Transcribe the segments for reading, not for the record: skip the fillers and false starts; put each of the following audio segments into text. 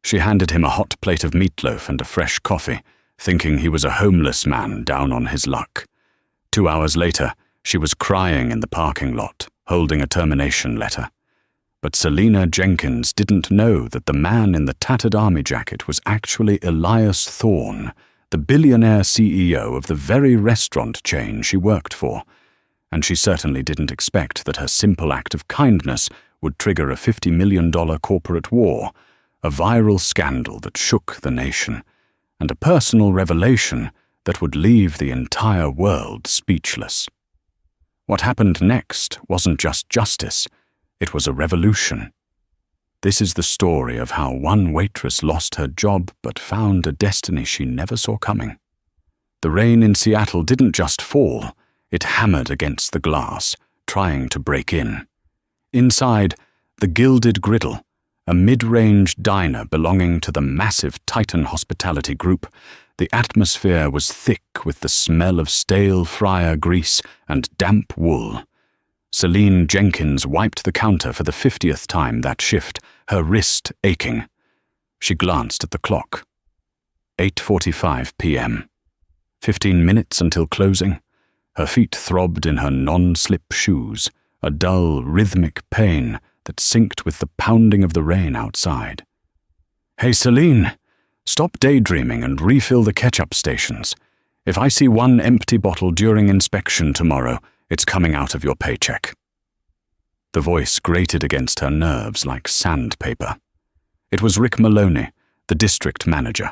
She handed him a hot plate of meatloaf and a fresh coffee, thinking he was a homeless man down on his luck. 2 hours later, she was crying in the parking lot, holding a termination letter. But Selina Jenkins didn't know that the man in the tattered army jacket was actually Elias Thorne, the billionaire CEO of the very restaurant chain she worked for, and she certainly didn't expect that her simple act of kindness would trigger a $50 million corporate war, a viral scandal that shook the nation, and a personal revelation that would leave the entire world speechless. What happened next wasn't just justice, it was a revolution. This is the story of how one waitress lost her job but found a destiny she never saw coming. The rain in Seattle didn't just fall, it hammered against the glass, trying to break in. Inside, the Gilded Griddle, a mid-range diner belonging to the massive Titan Hospitality Group, the atmosphere was thick with the smell of stale fryer grease and damp wool. Selina Jenkins wiped the counter for the 50th time that shift, her wrist aching. She glanced at the clock. 8:45 p.m. 15 minutes until closing. Her feet throbbed in her non-slip shoes, a dull, rhythmic pain that synced with the pounding of the rain outside. "Hey, Selina, stop daydreaming and refill the ketchup stations. If I see one empty bottle during inspection tomorrow, it's coming out of your paycheck." The voice grated against her nerves like sandpaper. It was Rick Maloney, the district manager.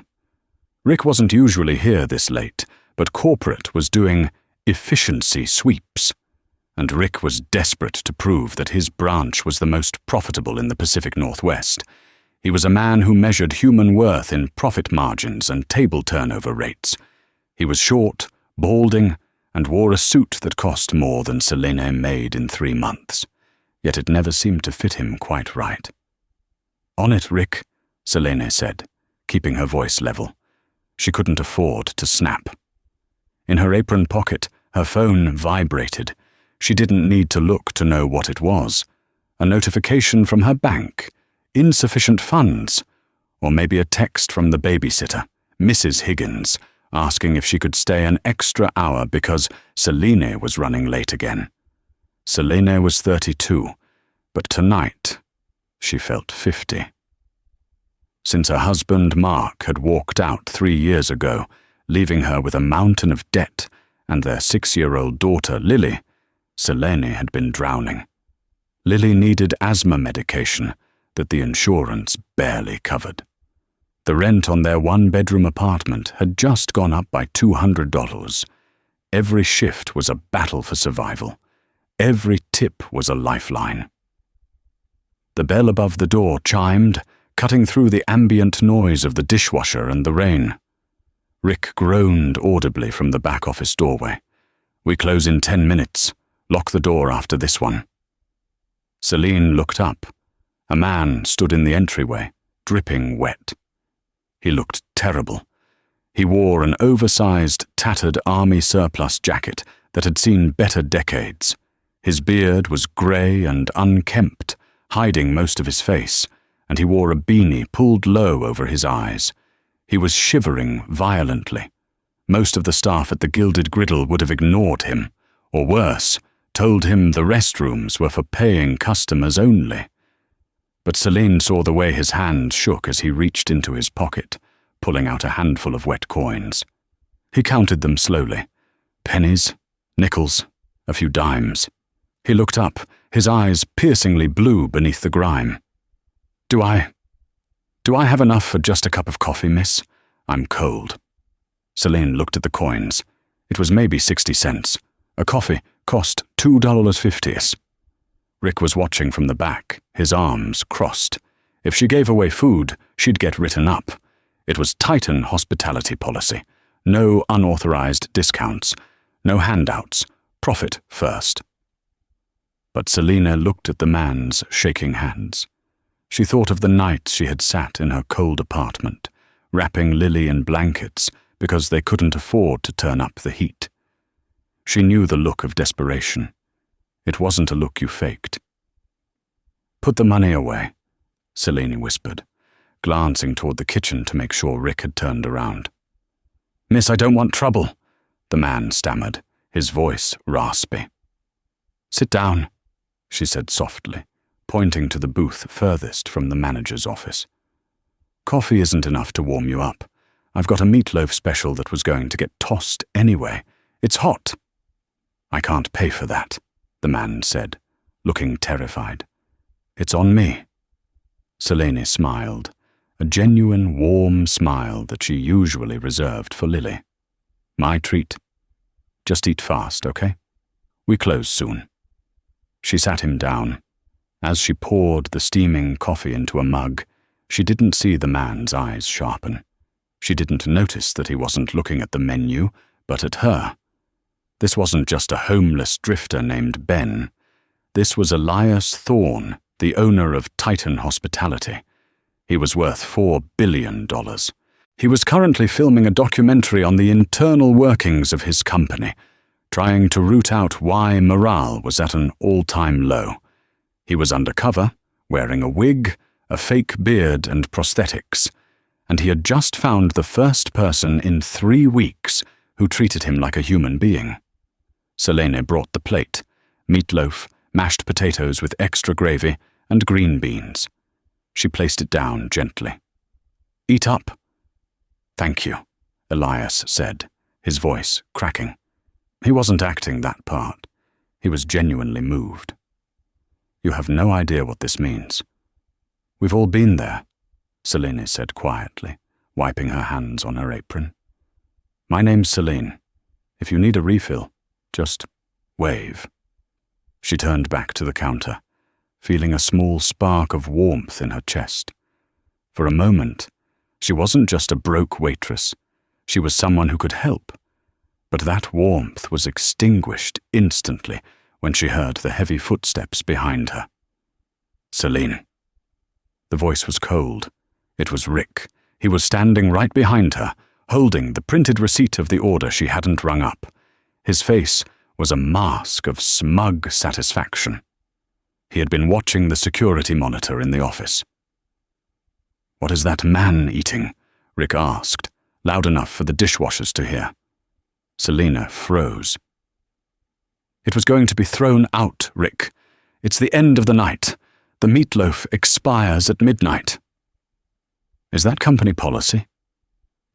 Rick wasn't usually here this late, but corporate was doing efficiency sweeps, and Rick was desperate to prove that his branch was the most profitable in the Pacific Northwest. He was a man who measured human worth in profit margins and table turnover rates. He was short, balding, and wore a suit that cost more than Selina made in 3 months, yet it never seemed to fit him quite right. "On it, Rick," Selina said, keeping her voice level. She couldn't afford to snap. In her apron pocket, her phone vibrated. She didn't need to look to know what it was. A notification from her bank, insufficient funds, or maybe a text from the babysitter, Mrs. Higgins, asking if she could stay an extra hour because Selina was running late again. Selina was 32, but tonight she felt 50. Since her husband Mark had walked out 3 years ago, leaving her with a mountain of debt and their 6-year-old daughter Lily, Selina had been drowning. Lily needed asthma medication that the insurance barely covered. The rent on their 1-bedroom apartment had just gone up by $200. Every shift was a battle for survival. Every tip was a lifeline. The bell above the door chimed, cutting through the ambient noise of the dishwasher and the rain. Rick groaned audibly from the back office doorway. "We close in 10 minutes. Lock the door after this one." Selina looked up. A man stood in the entryway, dripping wet. He looked terrible. He wore an oversized, tattered army surplus jacket that had seen better decades. His beard was grey and unkempt, hiding most of his face, and he wore a beanie pulled low over his eyes. He was shivering violently. Most of the staff at the Gilded Griddle would have ignored him, or worse, told him the restrooms were for paying customers only. But Selina saw the way his hand shook as he reached into his pocket, pulling out a handful of wet coins. He counted them slowly. Pennies, nickels, a few dimes. He looked up, his eyes piercingly blue beneath the grime. Do I have enough for just a cup of coffee, miss? I'm cold." Selina looked at the coins. It was maybe 60 cents. A coffee cost $2.50. Rick was watching from the back, his arms crossed. If she gave away food, she'd get written up. It was Titan hospitality policy. No unauthorized discounts. No handouts. Profit first. But Selina looked at the man's shaking hands. She thought of the nights she had sat in her cold apartment, wrapping Lily in blankets because they couldn't afford to turn up the heat. She knew the look of desperation. It wasn't a look you faked. "Put the money away," Selina whispered. glancing toward the kitchen to make sure Rick had turned around. "Miss, I don't want trouble," the man stammered, his voice raspy. "Sit down," she said softly, pointing to the booth furthest from the manager's office. "Coffee isn't enough to warm you up. I've got a meatloaf special that was going to get tossed anyway. It's hot." "I can't pay for that," the man said, looking terrified. "It's on me." Selene smiled, a genuine warm smile that she usually reserved for Lily. "My treat. Just eat fast, okay? We close soon." She sat him down. As she poured the steaming coffee into a mug, she didn't see the man's eyes sharpen. She didn't notice that he wasn't looking at the menu, but at her. This wasn't just a homeless drifter named Ben. This was Elias Thorne, the owner of Titan Hospitality. He was worth $4 billion. He was currently filming a documentary on the internal workings of his company, trying to root out why morale was at an all-time low. He was undercover, wearing a wig, a fake beard and prosthetics, and he had just found the first person in 3 weeks who treated him like a human being. Selene brought the plate, meatloaf, mashed potatoes with extra gravy, and green beans. She placed it down gently. "Eat up." "Thank you," Elias said, his voice cracking. He wasn't acting that part. He was genuinely moved. "You have no idea what this means." "We've all been there," Selene said quietly, wiping her hands on her apron. "My name's Selene. If you need a refill, just wave." She turned back to the counter, feeling a small spark of warmth in her chest. For a moment, she wasn't just a broke waitress. She was someone who could help. But that warmth was extinguished instantly when she heard the heavy footsteps behind her. "Selene." The voice was cold. It was Rick. He was standing right behind her, holding the printed receipt of the order she hadn't rung up. His face was a mask of smug satisfaction. He had been watching the security monitor in the office. "What is that man eating?" Rick asked, loud enough for the dishwashers to hear. Selena froze. "It was going to be thrown out, Rick. It's the end of the night. The meatloaf expires at midnight." "Is that company policy?"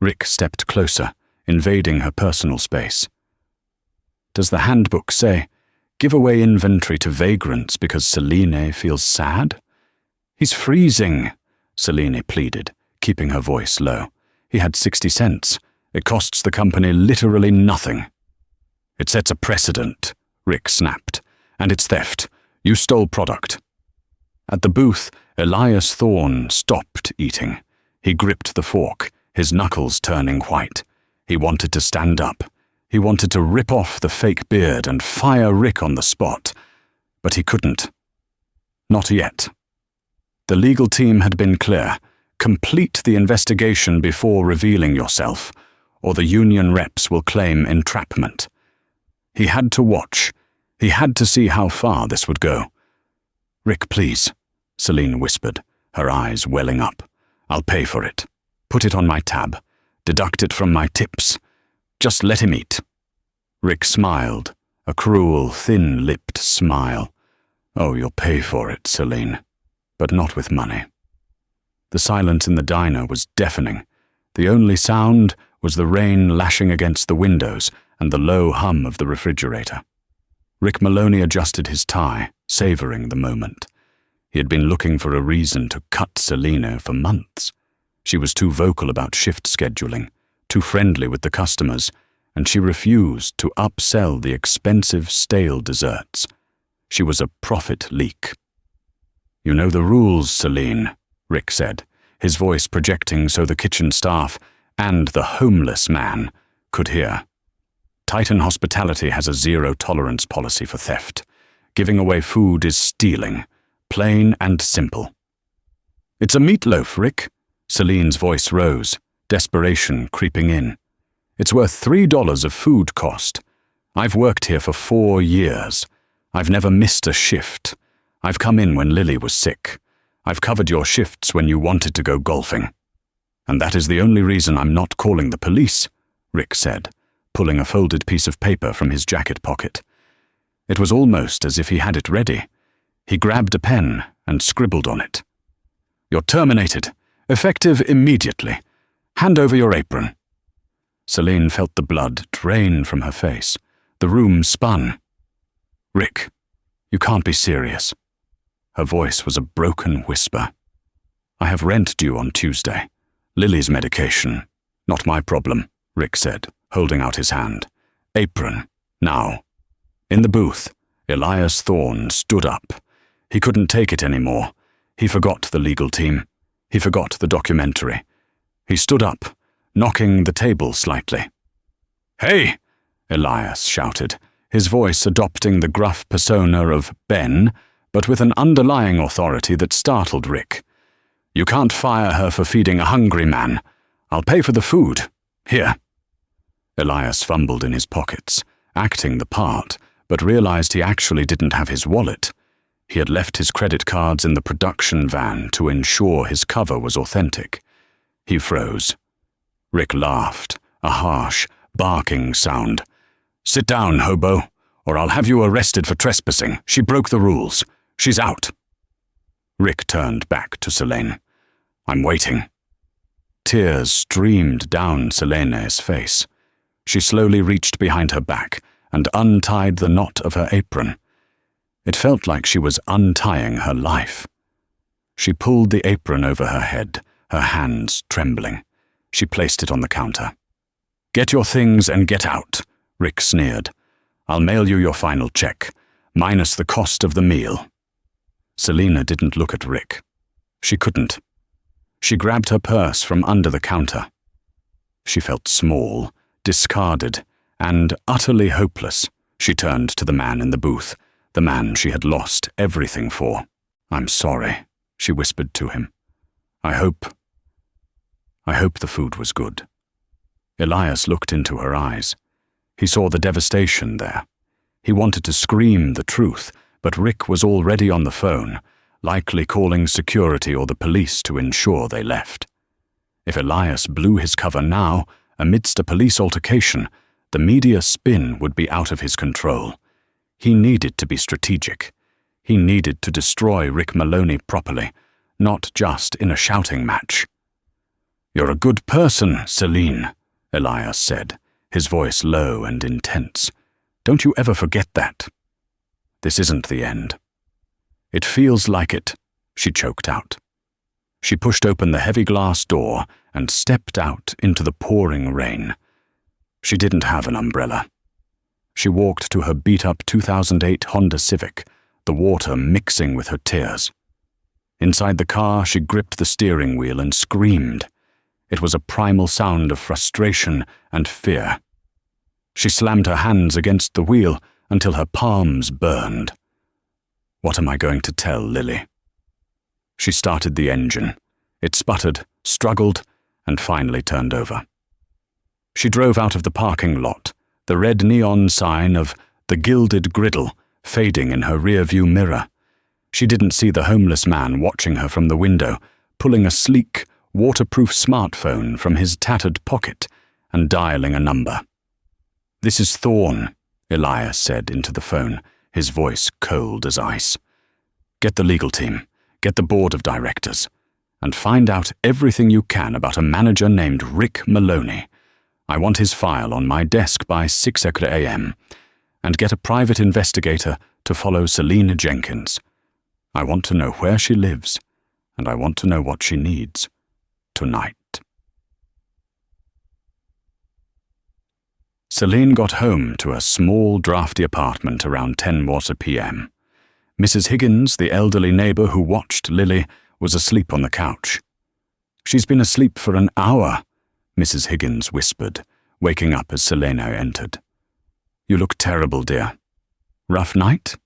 Rick stepped closer, invading her personal space. "Does the handbook say, give away inventory to vagrants because Selene feels sad?" "He's freezing," Selene pleaded, keeping her voice low. "He had 60 cents. It costs the company literally nothing." "It sets a precedent," Rick snapped. "And it's theft. You stole product." At the booth, Elias Thorne stopped eating. He gripped the fork, his knuckles turning white. He wanted to stand up. He wanted to rip off the fake beard and fire Rick on the spot. But he couldn't. Not yet. The legal team had been clear. Complete the investigation before revealing yourself, or the union reps will claim entrapment. He had to watch. He had to see how far this would go. "Rick, please," Selene whispered, her eyes welling up. "I'll pay for it. Put it on my tab. Deduct it from my tips. Just let him eat." Rick smiled, a cruel, thin-lipped smile. "Oh, you'll pay for it, Selene, but not with money." The silence in the diner was deafening. The only sound was the rain lashing against the windows and the low hum of the refrigerator. Rick Maloney adjusted his tie, savoring the moment. He had been looking for a reason to cut Selena for months. She was too vocal about shift scheduling, too friendly with the customers, and she refused to upsell the expensive stale desserts. She was a profit leak. "You know the rules, Selene," Rick said, his voice projecting so the kitchen staff and the homeless man could hear. "Titan Hospitality has a zero-tolerance policy for theft. Giving away food is stealing, plain and simple." "It's a meatloaf, Rick." Selene's voice rose, desperation creeping in. "It's worth $3 of food cost. I've worked here for 4 years. I've never missed a shift. I've come in when Lily was sick. I've covered your shifts when you wanted to go golfing. And that is the only reason I'm not calling the police, Rick said, pulling a folded piece of paper from his jacket pocket. It was almost as if he had it ready. He grabbed a pen and scribbled on it. You're terminated. Effective immediately. Hand over your apron. Celine felt the blood drain from her face. The room spun. Rick, you can't be serious. Her voice was a broken whisper. I have rent due on Tuesday. Lily's medication. Not my problem, Rick said, holding out his hand. Apron. Now. In the booth, Elias Thorne stood up. He couldn't take it anymore. He forgot the legal team. He forgot the documentary. He stood up, knocking the table slightly. Hey! Elias shouted, his voice adopting the gruff persona of Ben, but with an underlying authority that startled Rick. You can't fire her for feeding a hungry man. I'll pay for the food. Here. Elias fumbled in his pockets, acting the part, but realized he actually didn't have his wallet. He had left his credit cards in the production van to ensure his cover was authentic. He froze. Rick laughed, a harsh, barking sound. Sit down, hobo, or I'll have you arrested for trespassing. She broke the rules. She's out. Rick turned back to Selene. I'm waiting. Tears streamed down Selene's face. She slowly reached behind her back and untied the knot of her apron. It felt like she was untying her life. She pulled the apron over her head, her hands trembling. She placed it on the counter. Get your things and get out, Rick sneered. I'll mail you your final check, minus the cost of the meal. Selena didn't look at Rick. She couldn't. She grabbed her purse from under the counter. She felt small, discarded, and utterly hopeless. She turned to the man in the booth, the man she had lost everything for. I'm sorry, she whispered to him. I hope the food was good. Elias looked into her eyes. He saw the devastation there. He wanted to scream the truth, but Rick was already on the phone, likely calling security or the police to ensure they left. If Elias blew his cover now, amidst a police altercation, the media spin would be out of his control. He needed to be strategic. He needed to destroy Rick Maloney properly, not just in a shouting match. You're a good person, Celine, Elias said, his voice low and intense. Don't you ever forget that. This isn't the end. It feels like it, she choked out. She pushed open the heavy glass door and stepped out into the pouring rain. She didn't have an umbrella. She walked to her beat-up 2008 Honda Civic, the water mixing with her tears. Inside the car, she gripped the steering wheel and screamed. It was a primal sound of frustration and fear. She slammed her hands against the wheel until her palms burned. What am I going to tell Lily? She started the engine. It sputtered, struggled, and finally turned over. She drove out of the parking lot, the red neon sign of the Gilded Griddle fading in her rear-view mirror. She didn't see the homeless man watching her from the window, pulling a sleek, waterproof smartphone from his tattered pocket and dialing a number. This is Thorne, Elias said into the phone, his voice cold as ice. Get the legal team, get the board of directors, and find out everything you can about a manager named Rick Maloney. I want his file on my desk by 6 a.m. and get a private investigator to follow Selena Jenkins. I want to know where she lives, and I want to know what she needs tonight. Celine got home to a small, drafty apartment around 10:00 p.m. Mrs. Higgins, the elderly neighbor who watched Lily, was asleep on the couch. She's been asleep for an hour, Mrs. Higgins whispered, waking up as Selena entered. You look terrible, dear. Rough night?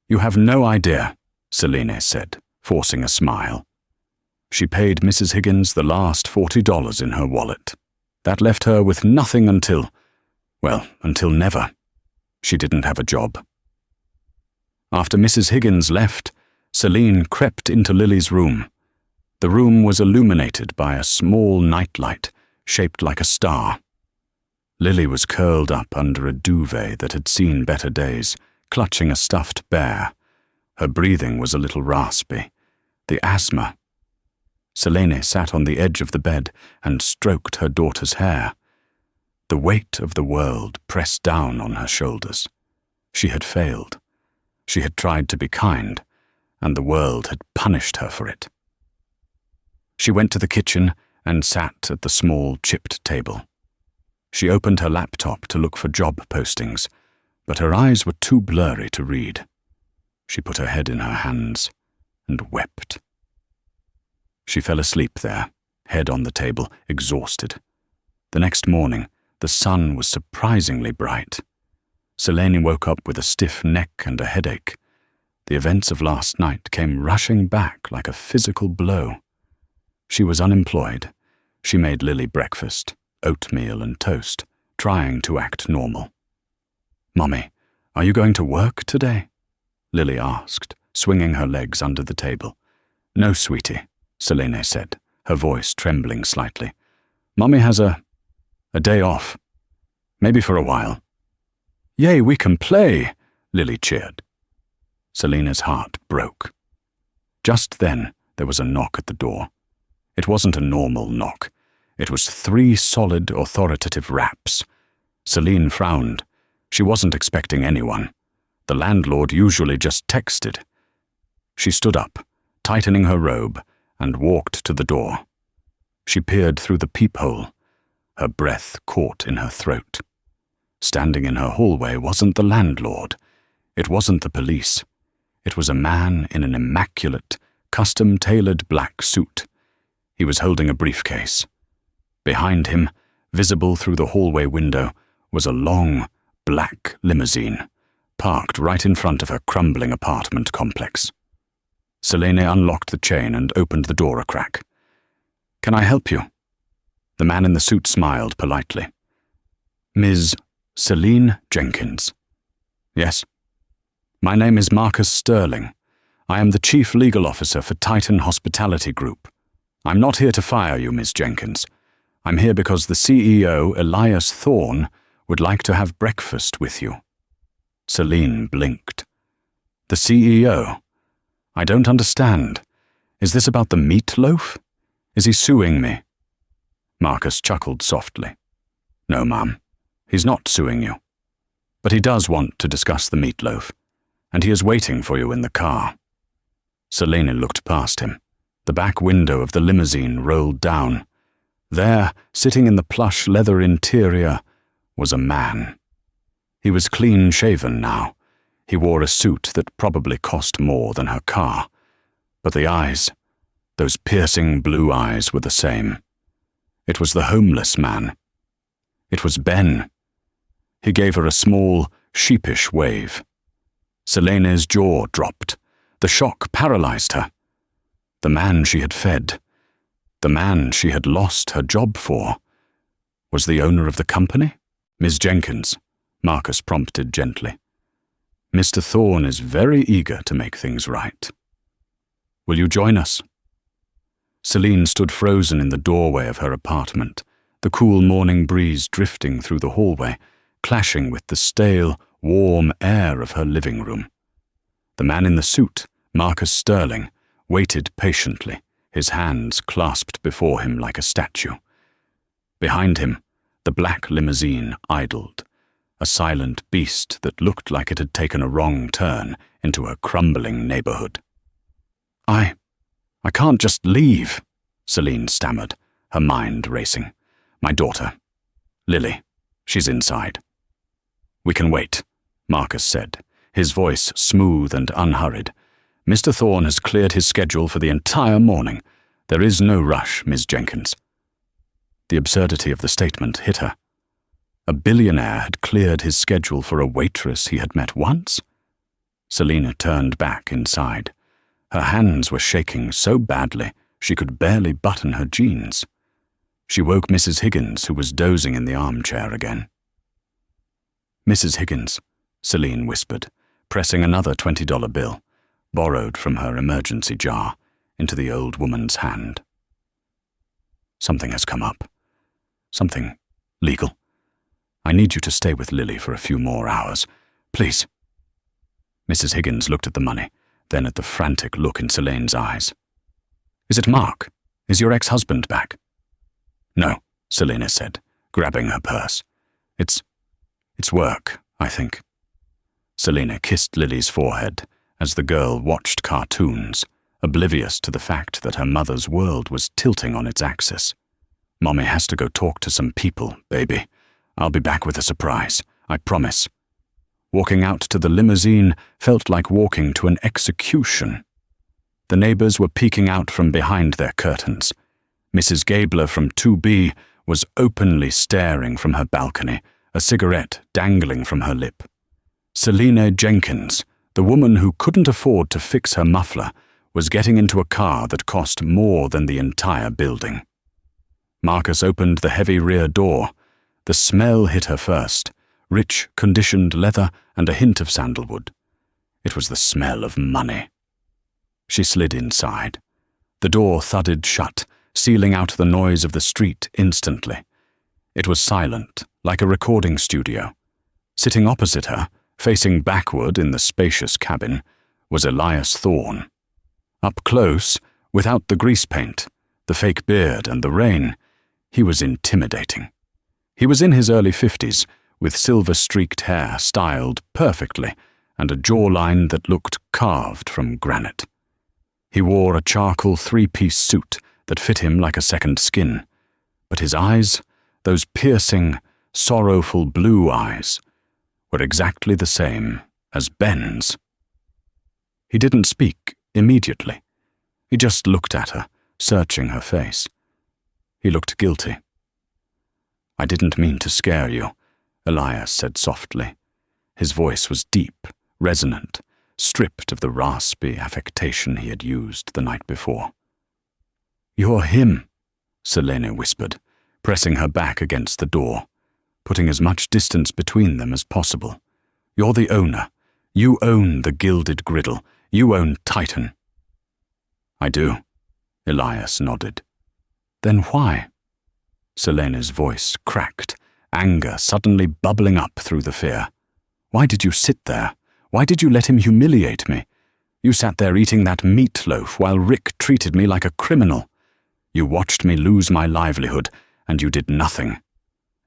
You have no idea, Selena said, forcing a smile. She paid Mrs. Higgins the last $40 in her wallet. That left her with nothing until never. She didn't have a job. After Mrs. Higgins left, Celine crept into Lily's room. The room was illuminated by a small nightlight shaped like a star. Lily was curled up under a duvet that had seen better days, clutching a stuffed bear. Her breathing was a little raspy. The asthma. Selene sat on the edge of the bed and stroked her daughter's hair. The weight of the world pressed down on her shoulders. She had failed. She had tried to be kind, and the world had punished her for it. She went to the kitchen and sat at the small chipped table. She opened her laptop to look for job postings, but her eyes were too blurry to read. She put her head in her hands and wept. She fell asleep there, head on the table, exhausted. The next morning, the sun was surprisingly bright. Selene woke up with a stiff neck and a headache. The events of last night came rushing back like a physical blow. She was unemployed. She made Lily breakfast, oatmeal and toast, trying to act normal. "Mummy, are you going to work today?" Lily asked, swinging her legs under the table. "No, sweetie," Selene said, her voice trembling slightly. "Mummy has a day off. Maybe for a while." "Yay, we can play," Lily cheered. Selena's heart broke. Just then, there was a knock at the door. It wasn't a normal knock. It was 3 solid, authoritative raps. Selene frowned. She wasn't expecting anyone. The landlord usually just texted. She stood up, tightening her robe, and walked to the door. She peered through the peephole. Her breath caught in her throat. Standing in her hallway wasn't the landlord. It wasn't the police. It was a man in an immaculate, custom-tailored black suit. He was holding a briefcase. Behind him, visible through the hallway window, was a long, black limousine, parked right in front of her crumbling apartment complex. Selene unlocked the chain and opened the door a crack. "Can I help you?" The man in the suit smiled politely. "Ms. Celine Jenkins." "Yes." "My name is Marcus Sterling. I am the Chief Legal Officer for Titan Hospitality Group. I'm not here to fire you, Ms. Jenkins. I'm here because the CEO, Elias Thorne, would like to have breakfast with you." Celine blinked. "The CEO? I don't understand. Is this about the meatloaf? Is he suing me?" Marcus chuckled softly. "No, ma'am. He's not suing you. But he does want to discuss the meatloaf, and he is waiting for you in the car." Selene looked past him. The back window of the limousine rolled down. There, sitting in the plush leather interior, was a man. He was clean-shaven now. He wore a suit that probably cost more than her car. But the eyes, those piercing blue eyes, were the same. It was the homeless man. It was Ben. He gave her a small, sheepish wave. Selene's jaw dropped. The shock paralyzed her. The man she had fed, the man she had lost her job for, was the owner of the company? "Ms. Jenkins," Marcus prompted gently. "Mr. Thorne is very eager to make things right. Will you join us?" Selene stood frozen in the doorway of her apartment, the cool morning breeze drifting through the hallway, clashing with the stale, warm air of her living room. The man in the suit, Marcus Sterling, waited patiently, his hands clasped before him like a statue. Behind him, the black limousine idled, a silent beast that looked like it had taken a wrong turn into a crumbling neighborhood. I can't just leave," Selene stammered, her mind racing. "My daughter, Lily, she's inside." "We can wait," Marcus said, his voice smooth and unhurried. "Mr. Thorne has cleared his schedule for the entire morning. There is no rush, Ms. Jenkins." The absurdity of the statement hit her. A billionaire had cleared his schedule for a waitress he had met once? Selena turned back inside. Her hands were shaking so badly she could barely button her jeans. She woke Mrs. Higgins, who was dozing in the armchair again. "Mrs. Higgins," Selene whispered, pressing another $20 bill. borrowed from her emergency jar, into the old woman's hand. Something has come up. Something legal. I need you to stay with Lily for a few more hours. Please. Mrs. Higgins looked at the money, then at the frantic look in Selene's eyes. Is it Mark? Is your ex-husband back? No, Selene said, grabbing her purse. It's work, I think. Selene kissed Lily's forehead as the girl watched cartoons, oblivious to the fact that her mother's world was tilting on its axis. Mommy has to go talk to some people, baby. I'll be back with a surprise, I promise. Walking out to the limousine felt like walking to an execution. The neighbors were peeking out from behind their curtains. Mrs. Gabler from 2B was openly staring from her balcony, a cigarette dangling from her lip. Selene Jenkins, the woman who couldn't afford to fix her muffler, was getting into a car that cost more than the entire building. Marcus opened the heavy rear door. The smell hit her first, rich, conditioned leather and a hint of sandalwood. It was the smell of money. She slid inside. The door thudded shut, sealing out the noise of the street instantly. It was silent, like a recording studio. Sitting opposite her, facing backward in the spacious cabin, was Elias Thorne. Up close, without the grease paint, the fake beard and the rain, he was intimidating. He was in his early 50s, with silver-streaked hair styled perfectly and a jawline that looked carved from granite. He wore a charcoal three-piece suit that fit him like a second skin, but his eyes, those piercing, sorrowful blue eyes, were exactly the same as Ben's. He didn't speak immediately. He just looked at her, searching her face. He looked guilty. I didn't mean to scare you, Elias said softly. His voice was deep, resonant, stripped of the raspy affectation he had used the night before. You're him, Selene whispered, pressing her back against the door, putting as much distance between them as possible. You're the owner. You own the gilded griddle. You own Titan. I do, Elias nodded. Then why? Selene's voice cracked, anger suddenly bubbling up through the fear. Why did you sit there? Why did you let him humiliate me? You sat there eating that meatloaf while Rick treated me like a criminal. You watched me lose my livelihood, and you did nothing.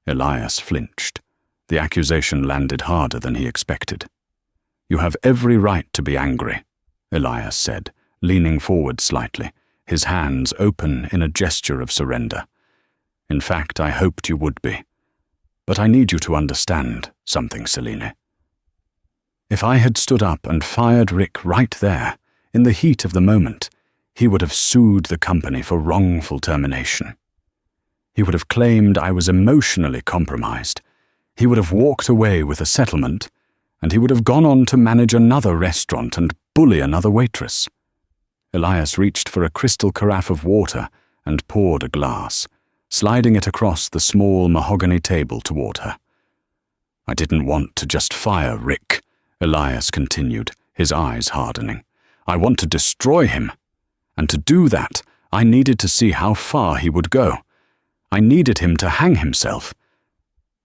Elias flinched. The accusation landed harder than he expected. You have every right to be angry, Elias said, leaning forward slightly, his hands open in a gesture of surrender. In fact, I hoped you would be. But I need you to understand something, Selene. If I had stood up and fired Rick right there, in the heat of the moment, he would have sued the company for wrongful termination. He would have claimed I was emotionally compromised. He would have walked away with a settlement, and he would have gone on to manage another restaurant and bully another waitress. Elias reached for a crystal carafe of water and poured a glass, sliding it across the small mahogany table toward her. I didn't want to just fire Rick, Elias continued, his eyes hardening. I want to destroy him. And to do that, I needed to see how far he would go. I needed him to hang himself.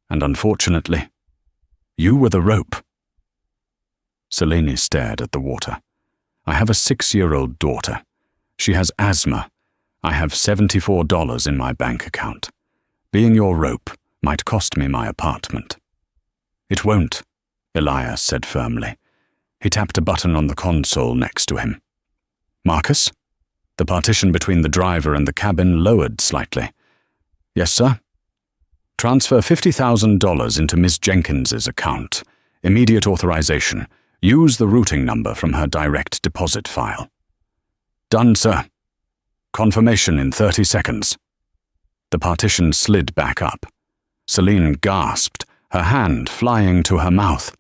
And unfortunately, you were the rope. Selene stared at the water. I have a 6-year-old daughter. She has asthma. I have $74 in my bank account. Being your rope might cost me my apartment. It won't, Elias said firmly. He tapped a button on the console next to him. Marcus? The partition between the driver and the cabin lowered slightly. Yes, sir? Transfer $50,000 into Miss Jenkins's account. Immediate authorization. Use the routing number from her direct deposit file. Done, sir. Confirmation in 30 seconds. The partition slid back up. Selene gasped, her hand flying to her mouth.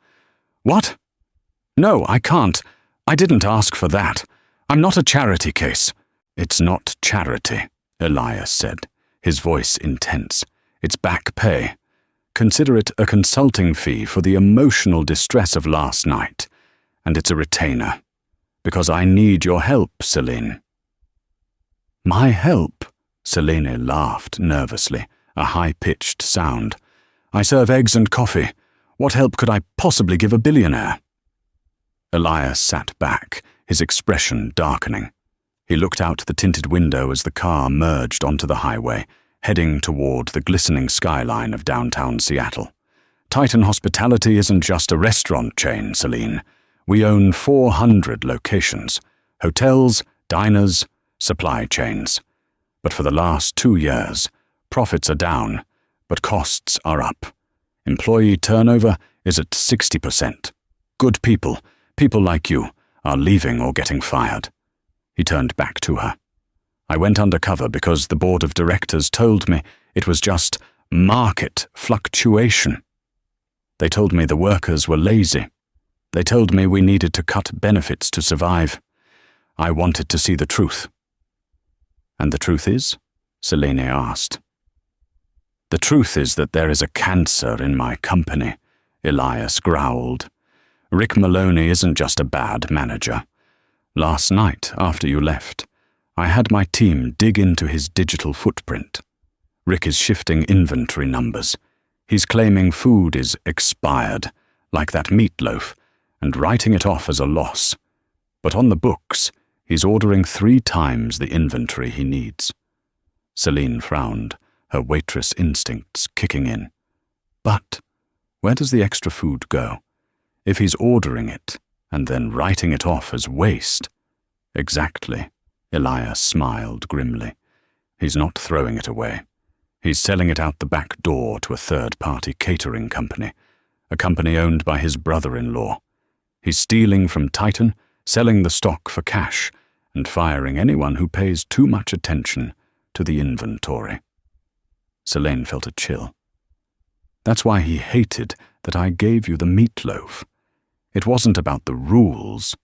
What? No, I can't. I didn't ask for that. I'm not a charity case. It's not charity, Elias said, his voice intense. It's back pay. Consider it a consulting fee for the emotional distress of last night. And it's a retainer. Because I need your help, Celine." "My help?" Selene laughed nervously, a high-pitched sound. "I serve eggs and coffee. What help could I possibly give a billionaire?" Elias sat back, his expression darkening. He looked out the tinted window as the car merged onto the highway, heading toward the glistening skyline of downtown Seattle. "Titan Hospitality isn't just a restaurant chain, Celine. We own 400 locations, hotels, diners, supply chains. But for the last 2 years, profits are down, but costs are up. Employee turnover is at 60%. Good people like you, are leaving or getting fired." He turned back to her. "I went undercover because the board of directors told me it was just market fluctuation. They told me the workers were lazy. They told me we needed to cut benefits to survive. I wanted to see the truth." "And the truth is?" Selene asked. "The truth is that there is a cancer in my company," Elias growled. "Rick Maloney isn't just a bad manager. Last night, after you left, I had my team dig into his digital footprint. Rick is shifting inventory numbers. He's claiming food is expired, like that meatloaf, and writing it off as a loss. But on the books, he's ordering 3 times the inventory he needs." Celine frowned, her waitress instincts kicking in. "But where does the extra food go? If he's ordering it and then writing it off as waste—" "Exactly," Elias smiled grimly. "He's not throwing it away. He's selling it out the back door to a third-party catering company, a company owned by his brother-in-law. He's stealing from Titan, selling the stock for cash, and firing anyone who pays too much attention to the inventory." Selene felt a chill. "That's why he hated that I gave you the meatloaf. It wasn't about the rules.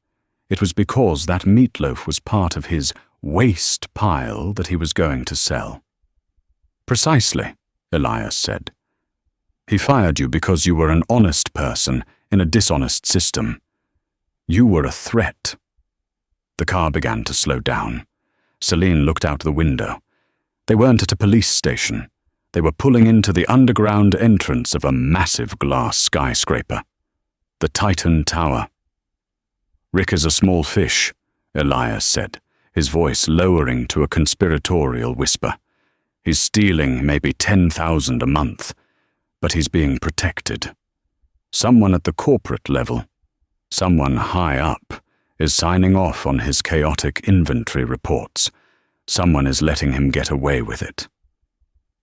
It was because that meatloaf was part of his waste pile that he was going to sell." "Precisely," Elias said. "He fired you because you were an honest person in a dishonest system. You were a threat." The car began to slow down. Celine looked out the window. They weren't at a police station. They were pulling into the underground entrance of a massive glass skyscraper. The Titan Tower. "Rick is a small fish," Elias said, his voice lowering to a conspiratorial whisper. "He's stealing maybe 10,000 a month, but he's being protected. Someone at the corporate level, someone high up, is signing off on his chaotic inventory reports. Someone is letting him get away with it."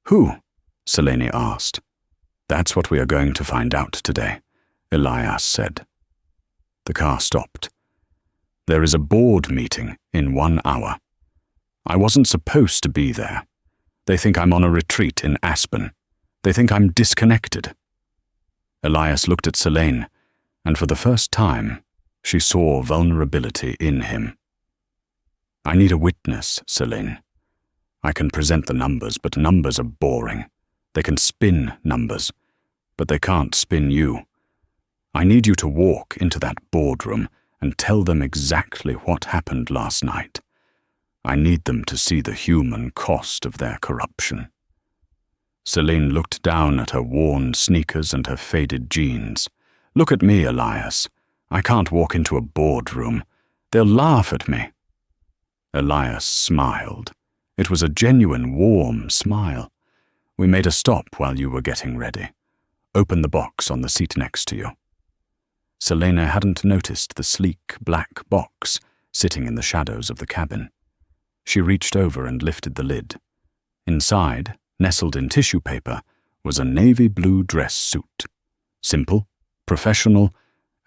"Who?" Selene asked. "That's what we are going to find out today," Elias said. The car stopped. "There is a board meeting in 1 hour. I wasn't supposed to be there. They think I'm on a retreat in Aspen. They think I'm disconnected." Elias looked at Selene, and for the first time, she saw vulnerability in him. "I need a witness, Selene. I can present the numbers, but numbers are boring. They can spin numbers, but they can't spin you. I need you to walk into that boardroom and tell them exactly what happened last night. I need them to see the human cost of their corruption." Selene looked down at her worn sneakers and her faded jeans. "Look at me, Elias. I can't walk into a boardroom. They'll laugh at me." Elias smiled. It was a genuine, warm smile. "We made a stop while you were getting ready. Open the box on the seat next to you." Selene hadn't noticed the sleek black box sitting in the shadows of the cabin. She reached over and lifted the lid. Inside, nestled in tissue paper, was a navy blue dress suit. Simple, professional,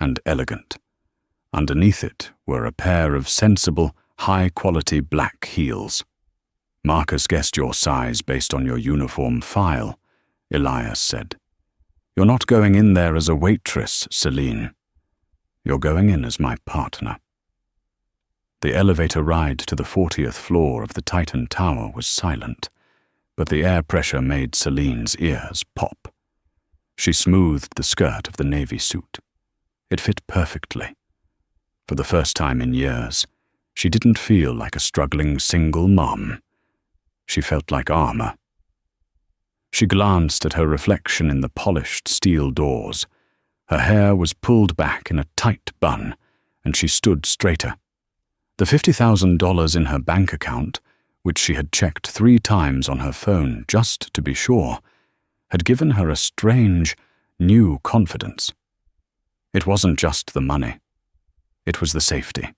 and elegant. Underneath it were a pair of sensible, high-quality black heels. "Marcus guessed your size based on your uniform file," Elias said. "You're not going in there as a waitress, Celine. You're going in as my partner." The elevator ride to the 40th floor of the Titan Tower was silent, but the air pressure made Celine's ears pop. She smoothed the skirt of the navy suit. It fit perfectly. For the first time in years, she didn't feel like a struggling single mom. She felt like armor. She glanced at her reflection in the polished steel doors. Her hair was pulled back in a tight bun, and she stood straighter. The $50,000 in her bank account, which she had checked 3 times on her phone just to be sure, had given her a strange, new confidence. It wasn't just the money. It was the safety.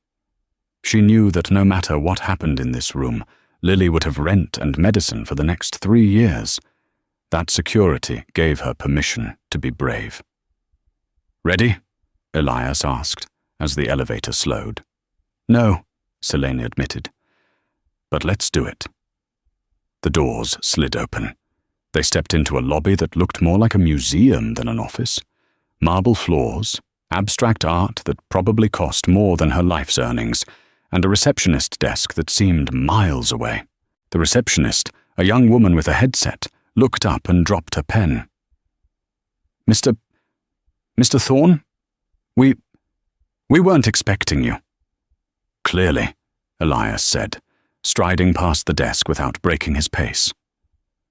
She knew that no matter what happened in this room, Lily would have rent and medicine for the next 3 years. That security gave her permission to be brave. "Ready?" Elias asked, as the elevator slowed. "No," Selene admitted. "But let's do it." The doors slid open. They stepped into a lobby that looked more like a museum than an office. Marble floors, abstract art that probably cost more than her life's earnings, and a receptionist desk that seemed miles away. The receptionist, a young woman with a headset, looked up and dropped her pen. Mr. Thorne? We weren't expecting you." "Clearly," Elias said, striding past the desk without breaking his pace.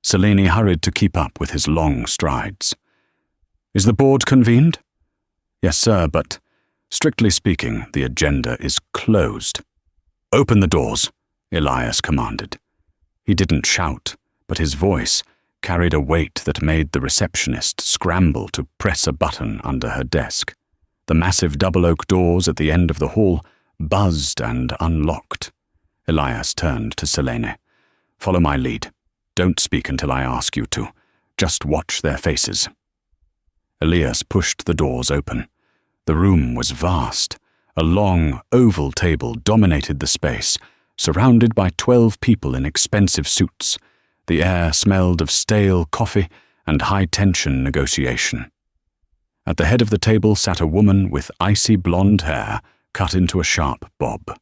Selene hurried to keep up with his long strides. "Is the board convened?" "Yes, sir, but strictly speaking, the agenda is closed." "Open the doors," Elias commanded. He didn't shout, but his voice carried a weight that made the receptionist scramble to press a button under her desk. The massive double oak doors at the end of the hall buzzed and unlocked. Elias turned to Selene. "Follow my lead. Don't speak until I ask you to. Just watch their faces." Elias pushed the doors open. The room was vast. A long, oval table dominated the space, surrounded by 12 people in expensive suits. The air smelled of stale coffee and high-tension negotiation. At the head of the table sat a woman with icy blonde hair cut into a sharp bob.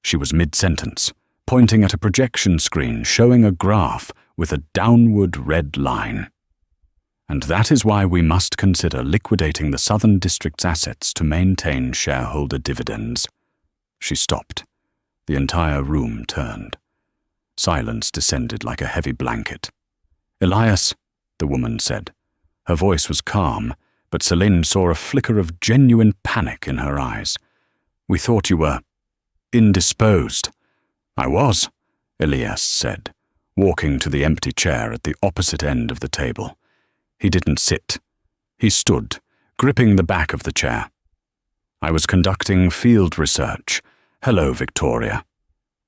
She was mid-sentence, pointing at a projection screen showing a graph with a downward red line. "And that is why we must consider liquidating the Southern District's assets to maintain shareholder dividends." She stopped. The entire room turned. Silence descended like a heavy blanket. "Elias," the woman said. Her voice was calm, but Selene saw a flicker of genuine panic in her eyes. "We thought you were indisposed." "I was," Elias said, walking to the empty chair at the opposite end of the table. He didn't sit. He stood, gripping the back of the chair. "I was conducting field research. Hello, Victoria."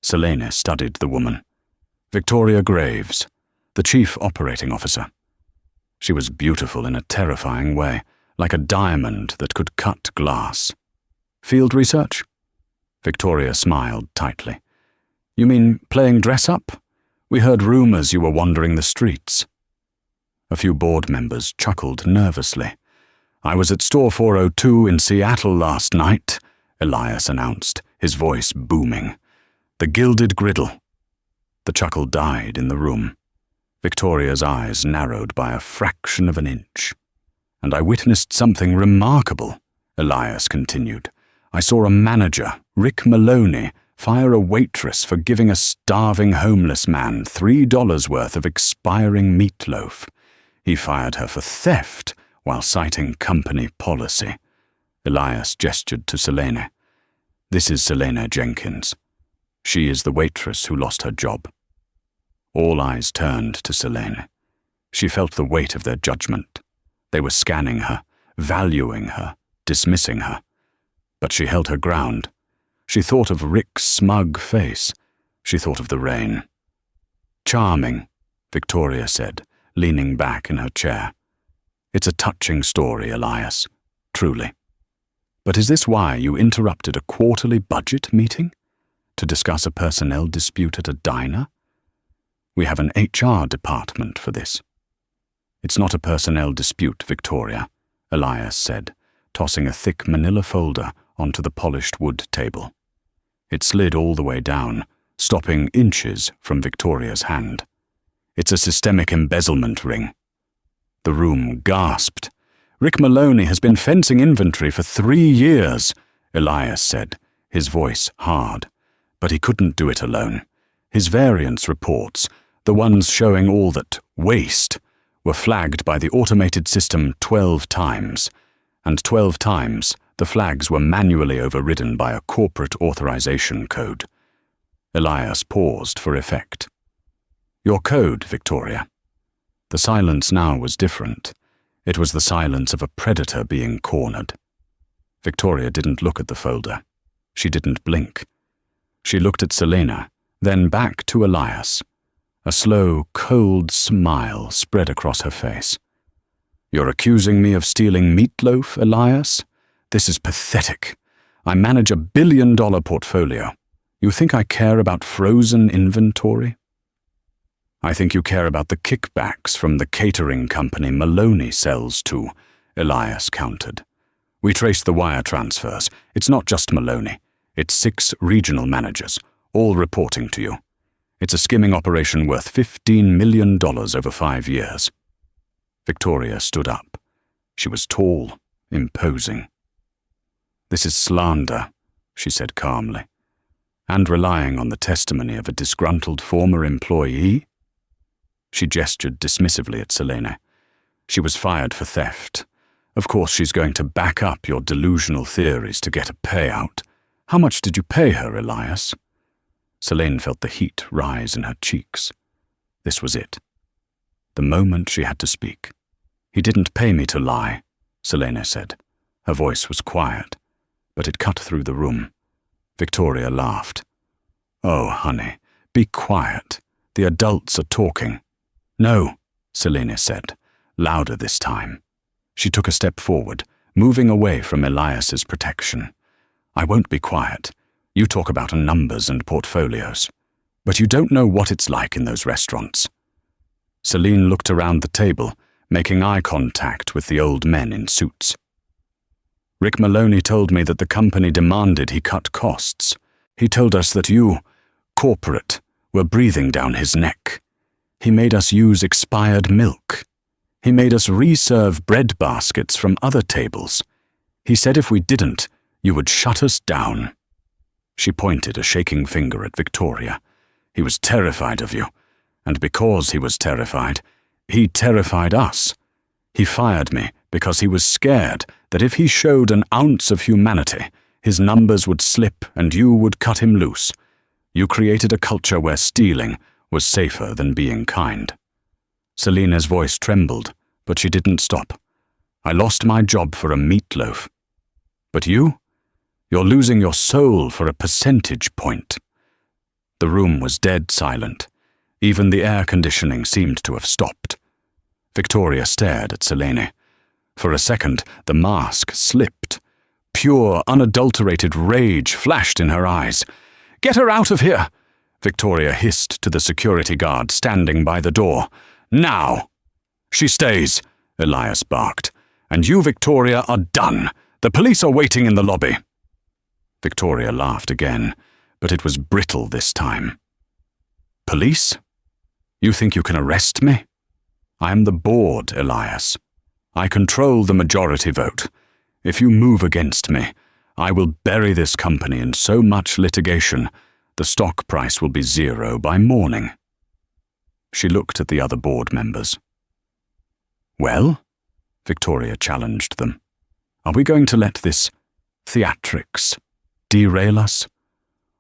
Selene studied the woman. Victoria Graves, the chief operating officer. She was beautiful in a terrifying way, like a diamond that could cut glass. "Field research?" Victoria smiled tightly. "You mean playing dress-up? We heard rumors you were wandering the streets." A few board members chuckled nervously. "I was at Store 402 in Seattle last night," Elias announced, his voice booming. "The Gilded Griddle." The chuckle died in the room. Victoria's eyes narrowed by a fraction of an inch. "And I witnessed something remarkable," Elias continued. "I saw a manager, Rick Maloney, fire a waitress for giving a starving homeless man $3 worth of expiring meatloaf. He fired her for theft while citing company policy." Elias gestured to Selene. "This is Selene Jenkins. She is the waitress who lost her job." All eyes turned to Selene. She felt the weight of their judgment. They were scanning her, valuing her, dismissing her. But she held her ground. She thought of Rick's smug face. She thought of the rain. "Charming," Victoria said, leaning back in her chair. "It's a touching story, Elias. Truly. But is this why you interrupted a quarterly budget meeting? To discuss a personnel dispute at a diner? We have an HR department for this." "It's not a personnel dispute, Victoria," Elias said, tossing a thick manila folder onto the polished wood table. It slid all the way down, stopping inches from Victoria's hand. "It's a systemic embezzlement ring." The room gasped. "Rick Maloney has been fencing inventory for 3 years," Elias said, his voice hard. But he couldn't do it alone. His variance reports, the ones showing all that waste, were flagged by the automated system 12 times, and 12 times the flags were manually overridden by a corporate authorization code. Elias paused for effect. Your code, Victoria. The silence now was different. It was the silence of a predator being cornered. Victoria didn't look at the folder. She didn't blink. She looked at Selena, then back to Elias. A slow, cold smile spread across her face. You're accusing me of stealing meatloaf, Elias? This is pathetic. I manage $1 billion portfolio. You think I care about frozen inventory? I think you care about the kickbacks from the catering company Maloney sells to, Elias countered. We traced the wire transfers. It's not just Maloney. It's 6 regional managers, all reporting to you. It's a skimming operation worth $15 million over 5 years. Victoria stood up. She was tall, imposing. This is slander, she said calmly. And relying on the testimony of a disgruntled former employee? She gestured dismissively at Selena. She was fired for theft. Of course she's going to back up your delusional theories to get a payout. How much did you pay her, Elias? Selene felt the heat rise in her cheeks. This was it. The moment she had to speak. He didn't pay me to lie, Selena said. Her voice was quiet, but it cut through the room. Victoria laughed. Oh, honey, be quiet. The adults are talking. No, Selena said, louder this time. She took a step forward, moving away from Elias's protection. I won't be quiet. You talk about numbers and portfolios. But you don't know what it's like in those restaurants. Selene looked around the table, making eye contact with the old men in suits. Rick Maloney told me that the company demanded he cut costs. He told us that you, corporate, were breathing down his neck. He made us use expired milk. He made us reserve bread baskets from other tables. He said if we didn't, you would shut us down. She pointed a shaking finger at Victoria. He was terrified of you, and because he was terrified, he terrified us. He fired me because he was scared that if he showed an ounce of humanity, his numbers would slip and you would cut him loose. You created a culture where stealing was safer than being kind. Selena's voice trembled, but she didn't stop. I lost my job for a meatloaf. But you? You're losing your soul for a percentage point. The room was dead silent. Even the air conditioning seemed to have stopped. Victoria stared at Selene. For a second, the mask slipped. Pure, unadulterated rage flashed in her eyes. Get her out of here! Victoria hissed to the security guard standing by the door. Now! She stays, Elias barked. And you, Victoria, are done. The police are waiting in the lobby. Victoria laughed again, but it was brittle this time. Police? You think you can arrest me? I am the board, Elias. I control the majority vote. If you move against me, I will bury this company in so much litigation, the stock price will be 0 by morning. She looked at the other board members. Well? Victoria challenged them. Are we going to let this theatrics derail us?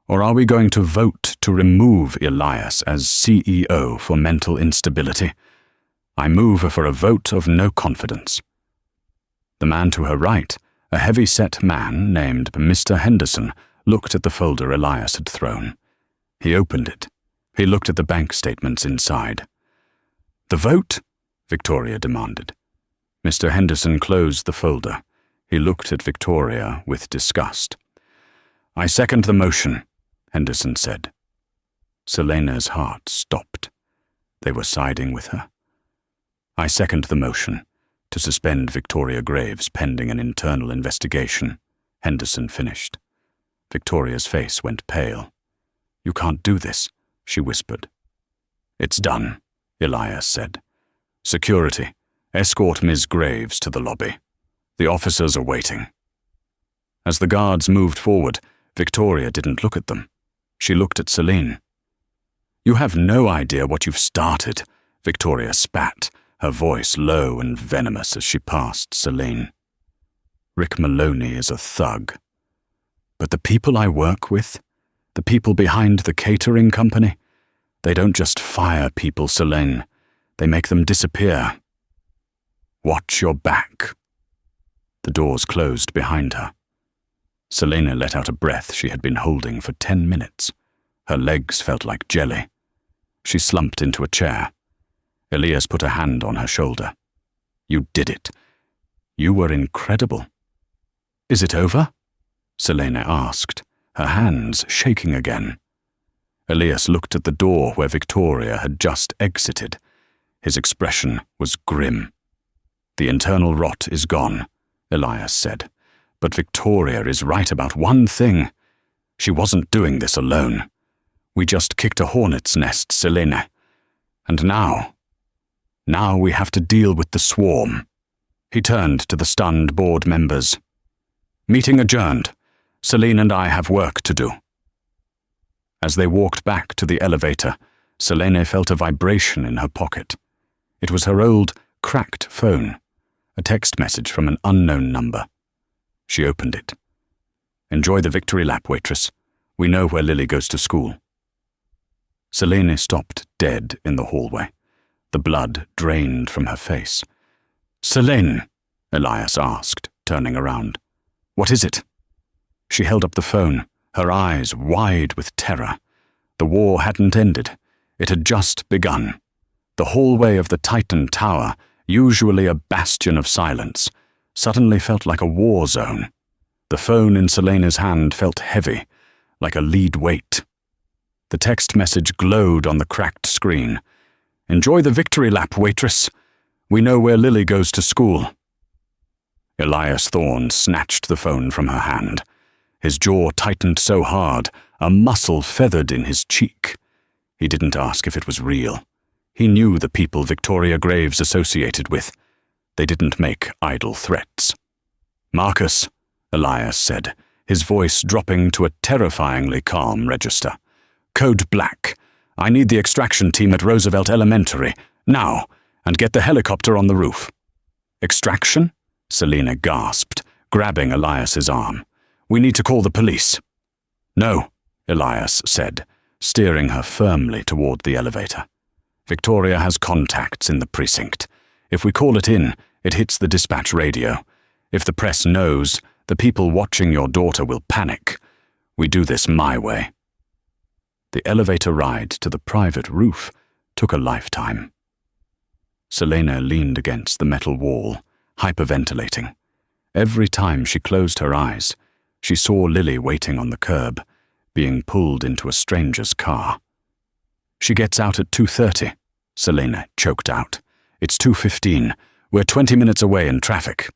Or are we going to vote to remove Elias as CEO for mental instability? I move for a vote of no confidence. The man to her right, a heavy-set man named Mr. Henderson, looked at the folder Elias had thrown. He opened it. He looked at the bank statements inside. The vote? Victoria demanded. Mr. Henderson closed the folder. He looked at Victoria with disgust. I second the motion, Henderson said. Selena's heart stopped. They were siding with her. I second the motion to suspend Victoria Graves pending an internal investigation, Henderson finished. Victoria's face went pale. You can't do this, she whispered. It's done, Elias said. Security, escort Ms. Graves to the lobby. The officers are waiting. As the guards moved forward, Victoria didn't look at them. She looked at Celine. "You have no idea what you've started," Victoria spat, her voice low and venomous as she passed Celine. "Rick Maloney is a thug. But the people I work with, the people behind the catering company, they don't just fire people, Celine. They make them disappear. Watch your back." The doors closed behind her. Selena let out a breath she had been holding for 10 minutes. Her legs felt like jelly. She slumped into a chair. Elias put a hand on her shoulder. "You did it. You were incredible." "Is it over?" Selena asked, her hands shaking again. Elias looked at the door where Victoria had just exited. His expression was grim. "The internal rot is gone," Elias said. "But Victoria is right about one thing. She wasn't doing this alone. We just kicked a hornet's nest, Selena. And now we have to deal with the swarm." He turned to the stunned board members. "Meeting adjourned. Celine and I have work to do." As they walked back to the elevator, Selene felt a vibration in her pocket. It was her old, cracked phone, a text message from an unknown number. She opened it. "Enjoy the victory lap, waitress. We know where Lily goes to school." Selene stopped dead in the hallway. The blood drained from her face. "Selene," Elias asked, turning around. "What is it?" She held up the phone, her eyes wide with terror. The war hadn't ended. It had just begun. The hallway of the Titan Tower, usually a bastion of silence, suddenly felt like a war zone. The phone in Selena's hand felt heavy, like a lead weight. The text message glowed on the cracked screen. "Enjoy the victory lap, waitress. We know where Lily goes to school." Elias Thorne snatched the phone from her hand. His jaw tightened so hard, a muscle feathered in his cheek. He didn't ask if it was real. He knew the people Victoria Graves associated with. They didn't make idle threats. "Marcus," Elias said, his voice dropping to a terrifyingly calm register. "Code Black. I need the extraction team at Roosevelt Elementary, now, and get the helicopter on the roof." "Extraction?" Selena gasped, grabbing Elias's arm. "We need to call the police." "No," Elias said, steering her firmly toward the elevator. "Victoria has contacts in the precinct. If we call it in, it hits the dispatch radio. If the press knows, the people watching your daughter will panic. We do this my way." The elevator ride to the private roof took a lifetime. Selena leaned against the metal wall, hyperventilating. Every time she closed her eyes, she saw Lily waiting on the curb, being pulled into a stranger's car. "She gets out at 2:30, Selena choked out. "It's 2:15. We're 20 minutes away in traffic."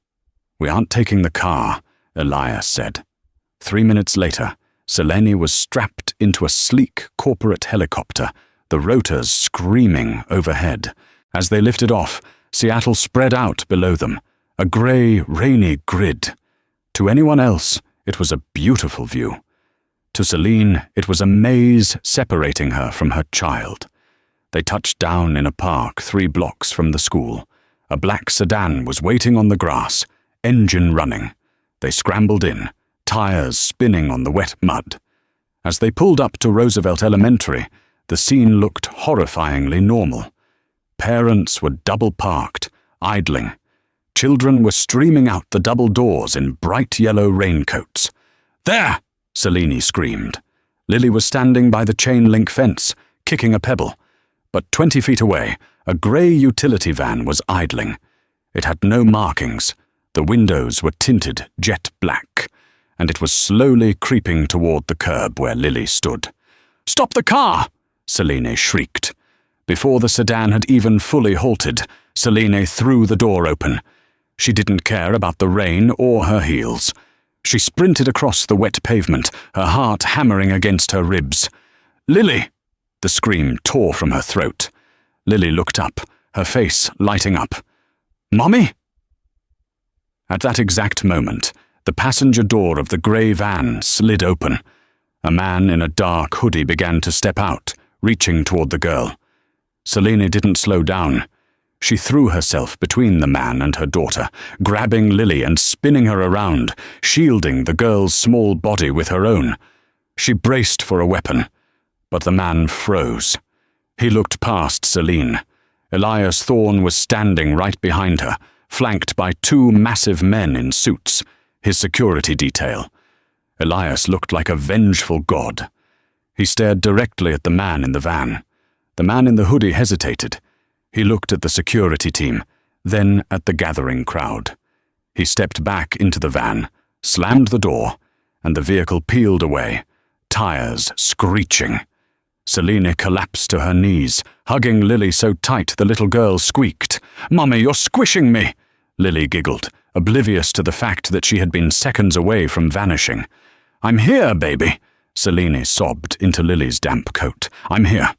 "We aren't taking the car," Elias said. 3 minutes later, Selene was strapped into a sleek corporate helicopter, the rotors screaming overhead. As they lifted off, Seattle spread out below them, a grey, rainy grid. To anyone else, it was a beautiful view. To Celine, it was a maze separating her from her child. They touched down in a park 3 blocks from the school. A black sedan was waiting on the grass, engine running. They scrambled in, tires spinning on the wet mud. As they pulled up to Roosevelt Elementary, the scene looked horrifyingly normal. Parents were double-parked, idling. Children were streaming out the double doors in bright yellow raincoats. "There!" Selene screamed. Lily was standing by the chain-link fence, kicking a pebble. But 20 feet away, a grey utility van was idling. It had no markings. The windows were tinted jet black, and it was slowly creeping toward the curb where Lily stood. "Stop the car!" Selene shrieked. Before the sedan had even fully halted, Selene threw the door open. She didn't care about the rain or her heels. She sprinted across the wet pavement, her heart hammering against her ribs. "Lily!" The scream tore from her throat. Lily looked up, her face lighting up. "Mommy?" At that exact moment, The passenger door of the grey van slid open. A man in a dark hoodie began to step out, reaching toward the girl. Selene didn't slow down. She threw herself between the man and her daughter, grabbing Lily and spinning her around, shielding the girl's small body with her own. She braced for a weapon, but the man froze. He looked past Selene. Elias Thorne was standing right behind her, flanked by two massive men in suits, his security detail. Elias looked like a vengeful god. He stared directly at the man in the van. The man in the hoodie hesitated. He looked at the security team, then at the gathering crowd. He stepped back into the van, slammed the door, and the vehicle peeled away, tires screeching. Selene collapsed to her knees, hugging Lily so tight the little girl squeaked. "Mummy, you're squishing me!" Lily giggled, oblivious to the fact that she had been seconds away from vanishing. "I'm here, baby!" Selene sobbed into Lily's damp coat. "I'm here."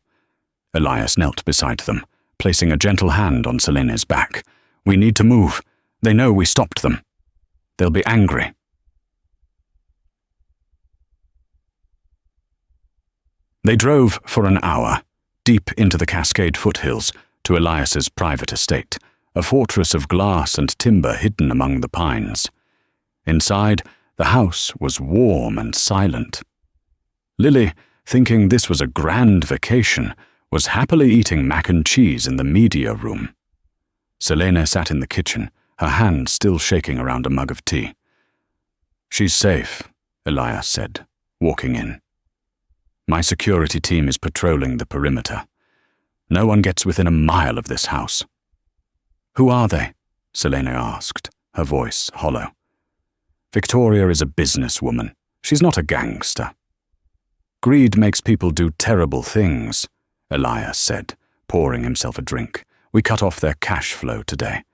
Elias knelt beside them, placing a gentle hand on Selene's back. "We need to move. They know we stopped them. They'll be angry." They drove for an hour, deep into the Cascade foothills, to Elias's private estate, a fortress of glass and timber hidden among the pines. Inside, the house was warm and silent. Lily, thinking this was a grand vacation, was happily eating mac and cheese in the media room. Selene sat in the kitchen, her hand still shaking around a mug of tea. "She's safe," Elias said, walking in. "My security team is patrolling the perimeter. No one gets within a mile of this house." "Who are they?" Selene asked, her voice hollow. "Victoria is a businesswoman. She's not a gangster." "Greed makes people do terrible things," Elias said, pouring himself a drink. "We cut off their cash flow today.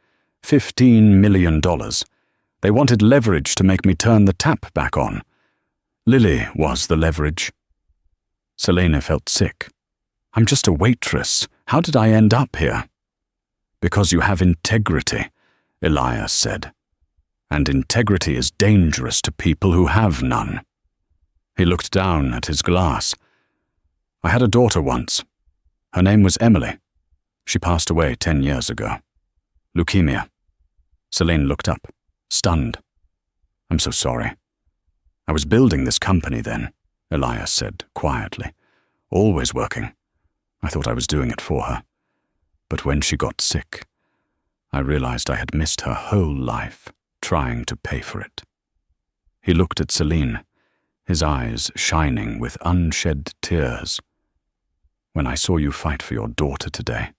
$15 million. They wanted leverage to make me turn the tap back on. Lily was the leverage." Selene felt sick. "I'm just a waitress. How did I end up here?" "Because you have integrity," Elias said. "And integrity is dangerous to people who have none." He looked down at his glass. "I had a daughter once. Her name was Emily. She passed away 10 years ago. Leukemia." Selene looked up, stunned. "I'm so sorry. I was building this company then," Elias said quietly. "Always working. I thought I was doing it for her. But when she got sick, I realized I had missed her whole life, trying to pay for it." He looked at Selene, his eyes shining with unshed tears. "When I saw you fight for your daughter today,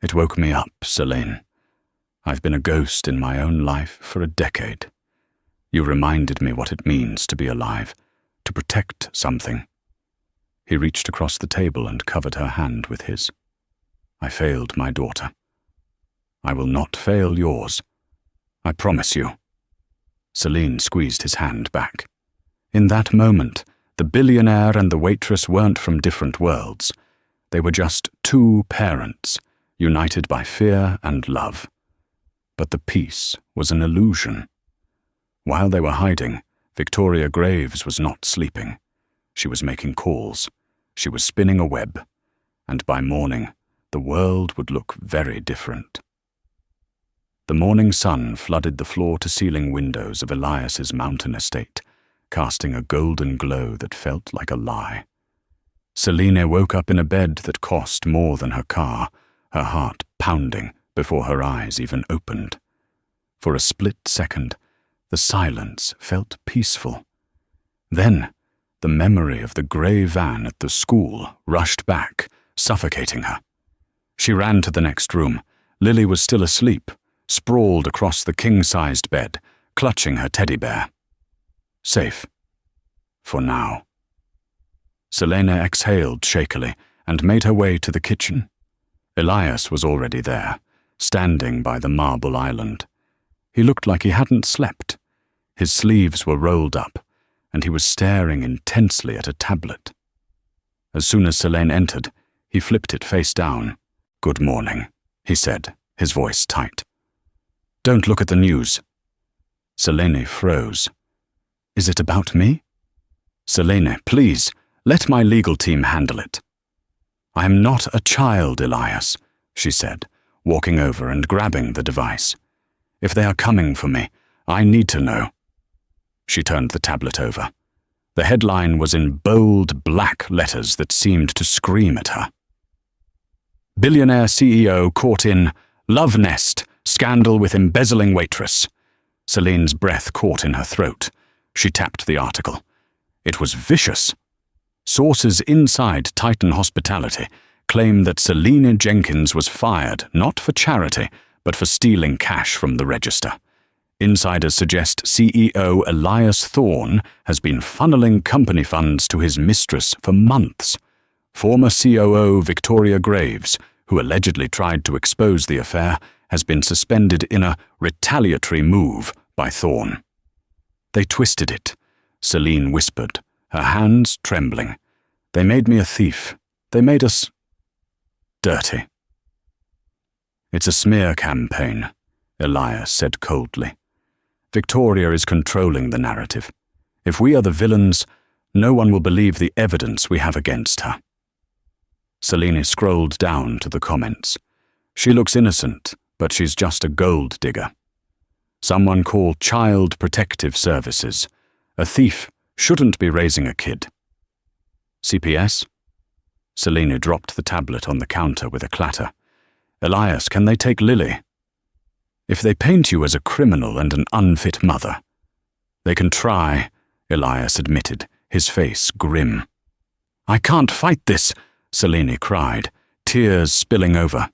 it woke me up, Selene. I've been a ghost in my own life for a decade. You reminded me what it means to be alive, to protect something." He reached across the table and covered her hand with his. "I failed my daughter. I will not fail yours. I promise you." Selene squeezed his hand back. In that moment, the billionaire and the waitress weren't from different worlds. They were just two parents, united by fear and love. But the peace was an illusion. While they were hiding, Victoria Graves was not sleeping. She was making calls. She was spinning a web. And by morning, the world would look very different. The morning sun flooded the floor-to-ceiling windows of Elias's mountain estate, casting a golden glow that felt like a lie. Selene woke up in a bed that cost more than her car, her heart pounding before her eyes even opened. For a split second, the silence felt peaceful. Then, the memory of the grey van at the school rushed back, suffocating her. She ran to the next room. Lily was still asleep, sprawled across the king-sized bed, clutching her teddy bear. Safe. For now. Selene exhaled shakily and made her way to the kitchen. Elias was already there, standing by the marble island. He looked like he hadn't slept. His sleeves were rolled up, and he was staring intensely at a tablet. As soon as Selene entered, he flipped it face down. "Good morning," he said, his voice tight. "Don't look at the news." Selene froze. Is it about me? Selene, please, let my legal team handle it. I am not a child, Elias, she said, walking over and grabbing the device. If they are coming for me, I need to know. She turned the tablet over. The headline was in bold black letters that seemed to scream at her. Billionaire CEO caught in Love Nest, Scandal with Embezzling Waitress. Celine's breath caught in her throat. She tapped the article. It was vicious. Sources inside Titan Hospitality claim that Selene Jenkins was fired not for charity, but for stealing cash from the register. Insiders suggest CEO Elias Thorne has been funneling company funds to his mistress for months. Former COO Victoria Graves, who allegedly tried to expose the affair, has been suspended in a retaliatory move by Thorne. They twisted it, Selene whispered, her hands trembling. They made me a thief. They made us dirty. It's a smear campaign, Elias said coldly. Victoria is controlling the narrative. If we are the villains, no one will believe the evidence we have against her. Selene scrolled down to the comments. She looks innocent, but she's just a gold digger. Someone call Child Protective Services. A thief shouldn't be raising a kid. CPS? Selene dropped the tablet on the counter with a clatter. Elias, can they take Lily? If they paint you as a criminal and an unfit mother. They can try, Elias admitted, his face grim. I can't fight this, Selene cried, tears spilling over.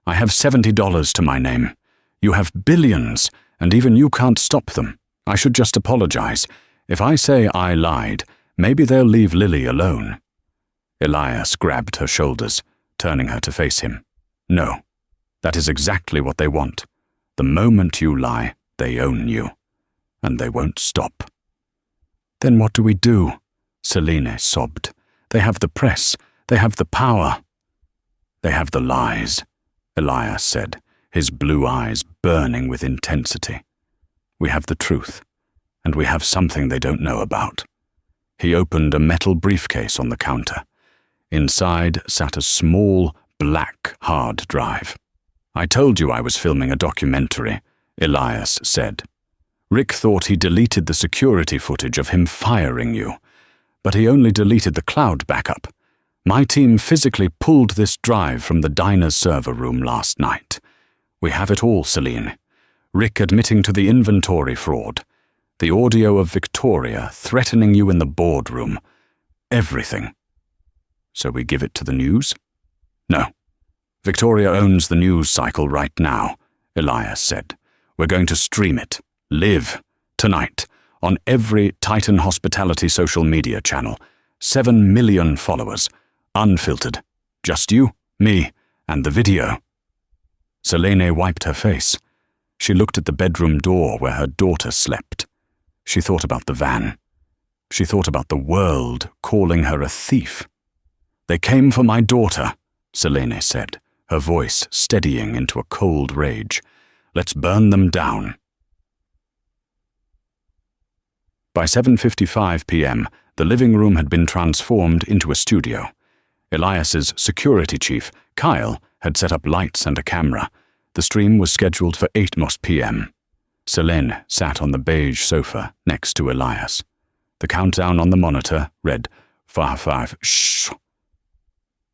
I have $70 to my name. You have billions, and even you can't stop them. I should just apologize. If I say I lied, maybe they'll leave Lily alone. Elias grabbed her shoulders, turning her to face him. No, that is exactly what they want. The moment you lie, they own you. And they won't stop. Then what do we do? Selene sobbed. They have the press. They have the power. They have the lies, Elias said, his blue eyes burning with intensity. We have the truth, and we have something they don't know about. He opened a metal briefcase on the counter. Inside sat a small, black hard drive. I told you I was filming a documentary, Elias said. Rick thought he deleted the security footage of him firing you, but he only deleted the cloud backup. My team physically pulled this drive from the diner's server room last night. We have it all, Selene. Rick admitting to the inventory fraud, the audio of Victoria threatening you in the boardroom, everything. So we give it to the news? No. Victoria owns the news cycle right now, Elias said. We're going to stream it, live, tonight, on every Titan Hospitality social media channel. 7 million followers, unfiltered. Just you, me, and the video. Selene wiped her face. She looked at the bedroom door where her daughter slept. She thought about the van. She thought about the world calling her a thief. They came for my daughter, Selene said, her voice steadying into a cold rage. Let's burn them down. By 7:55 p.m., the living room had been transformed into a studio. Elias's security chief, Kyle, had set up lights and a camera. The stream was scheduled for 8:00 p.m. Selene sat on the beige sofa next to Elias. The countdown on the monitor read 5. Shh.